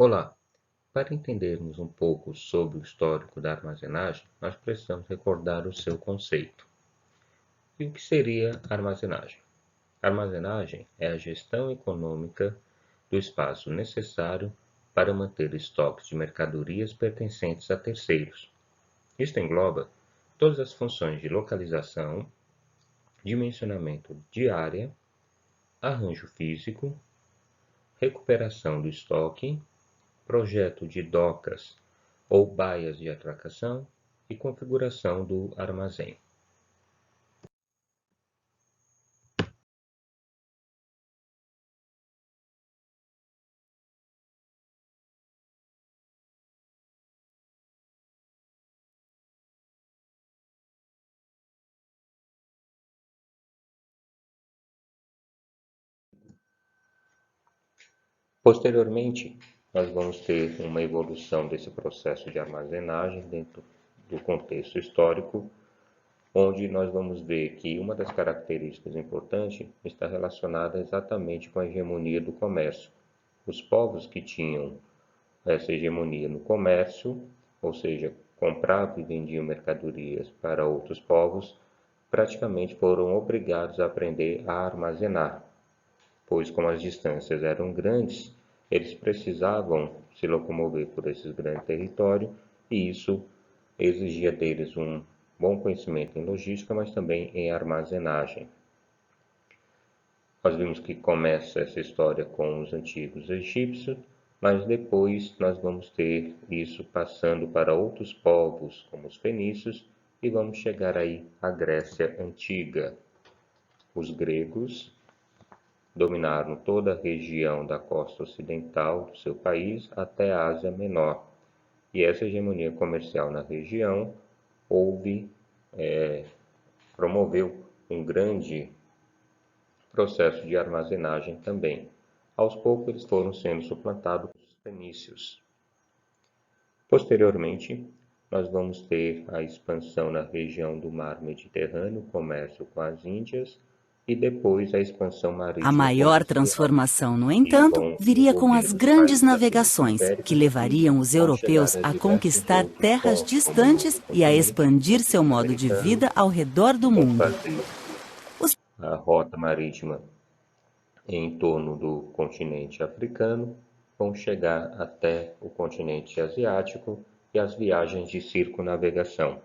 Olá! Para entendermos um pouco sobre o histórico da armazenagem, nós precisamos recordar o seu conceito. E o que seria armazenagem? Armazenagem é a gestão econômica do espaço necessário para manter estoques de mercadorias pertencentes a terceiros. Isto engloba todas as funções de localização, dimensionamento de área, arranjo físico, recuperação do estoque, projeto de docas ou baias de atracação e configuração do armazém. Posteriormente, nós vamos ter uma evolução desse processo de armazenagem dentro do contexto histórico, onde nós vamos ver que uma das características importantes está relacionada exatamente com a hegemonia do comércio. Os povos que tinham essa hegemonia no comércio, ou seja, compravam e vendiam mercadorias para outros povos, praticamente foram obrigados a aprender a armazenar, pois como as distâncias eram grandes, eles precisavam se locomover por esses grandes territórios e isso exigia deles um bom conhecimento em logística, mas também em armazenagem. Nós vimos que começa essa história com os antigos egípcios, mas depois nós vamos ter isso passando para outros povos, como os fenícios, e vamos chegar aí à Grécia Antiga. Os gregos dominaram toda a região da costa ocidental do seu país até a Ásia Menor. E essa hegemonia comercial na região promoveu um grande processo de armazenagem também. Aos poucos eles foram sendo suplantados pelos fenícios. Posteriormente, nós vamos ter a expansão na região do mar Mediterrâneo, o comércio com as Índias, e depois a expansão marítima. A maior transformação, no entanto, viria com as grandes navegações, que levariam os europeus a conquistar terras distantes e a expandir seu modo de vida ao redor do mundo. A rota marítima em torno do continente africano, vão chegar até o continente asiático e as viagens de circunnavegação.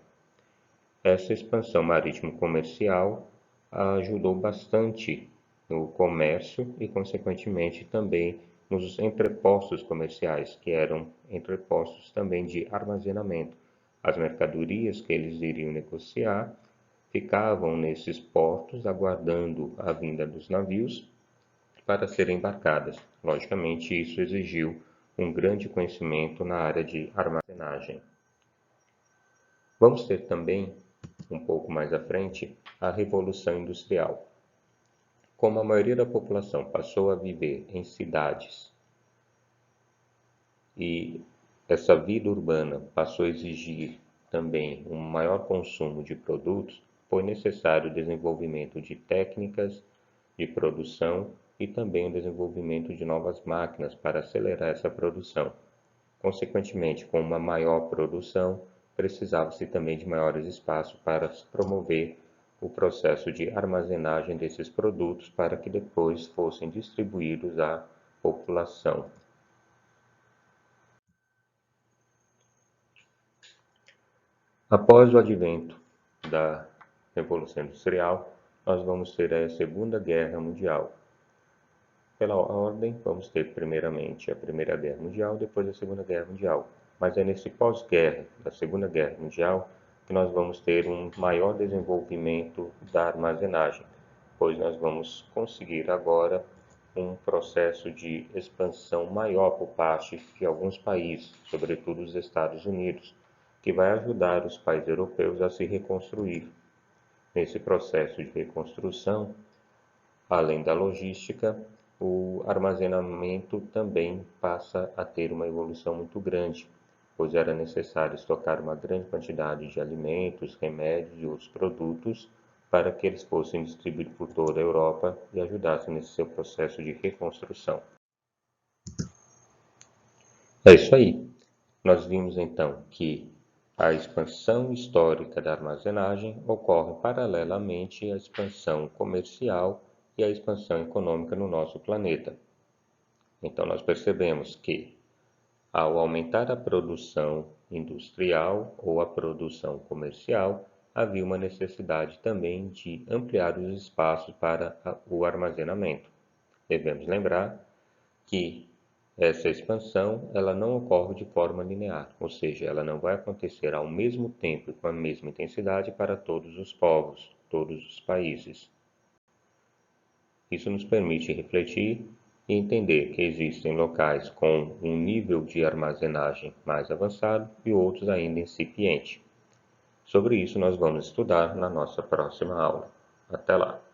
Essa expansão marítimo-comercial ajudou bastante no comércio e, consequentemente, também nos entrepostos comerciais, que eram entrepostos também de armazenamento. As mercadorias que eles iriam negociar ficavam nesses portos aguardando a vinda dos navios para serem embarcadas. Logicamente, isso exigiu um grande conhecimento na área de armazenagem. Vamos ter também, um pouco mais à frente, a Revolução Industrial. Como a maioria da população passou a viver em cidades e essa vida urbana passou a exigir também um maior consumo de produtos, foi necessário o desenvolvimento de técnicas de produção e também o desenvolvimento de novas máquinas para acelerar essa produção. Consequentemente, com uma maior produção, precisava-se também de maiores espaços para promover o processo de armazenagem desses produtos para que depois fossem distribuídos à população. Após o advento da Revolução Industrial, nós vamos ter a Segunda Guerra Mundial. Pela ordem, vamos ter primeiramente a Primeira Guerra Mundial, depois a Segunda Guerra Mundial. Mas é nesse pós-guerra, da Segunda Guerra Mundial, que nós vamos ter um maior desenvolvimento da armazenagem, pois nós vamos conseguir agora um processo de expansão maior por parte de alguns países, sobretudo os Estados Unidos, que vai ajudar os países europeus a se reconstruir. Nesse processo de reconstrução, além da logística, o armazenamento também passa a ter uma evolução muito grande, pois era necessário estocar uma grande quantidade de alimentos, remédios e outros produtos para que eles fossem distribuídos por toda a Europa e ajudassem nesse seu processo de reconstrução. É isso aí. Nós vimos então que a expansão histórica da armazenagem ocorre paralelamente à expansão comercial e à expansão econômica no nosso planeta. Então, nós percebemos que, ao aumentar a produção industrial ou a produção comercial, havia uma necessidade também de ampliar os espaços para o armazenamento. Devemos lembrar que essa expansão ela não ocorre de forma linear, ou seja, ela não vai acontecer ao mesmo tempo e com a mesma intensidade para todos os povos, todos os países. Isso nos permite refletir e entender que existem locais com um nível de armazenagem mais avançado e outros ainda incipiente. Sobre isso nós vamos estudar na nossa próxima aula. Até lá!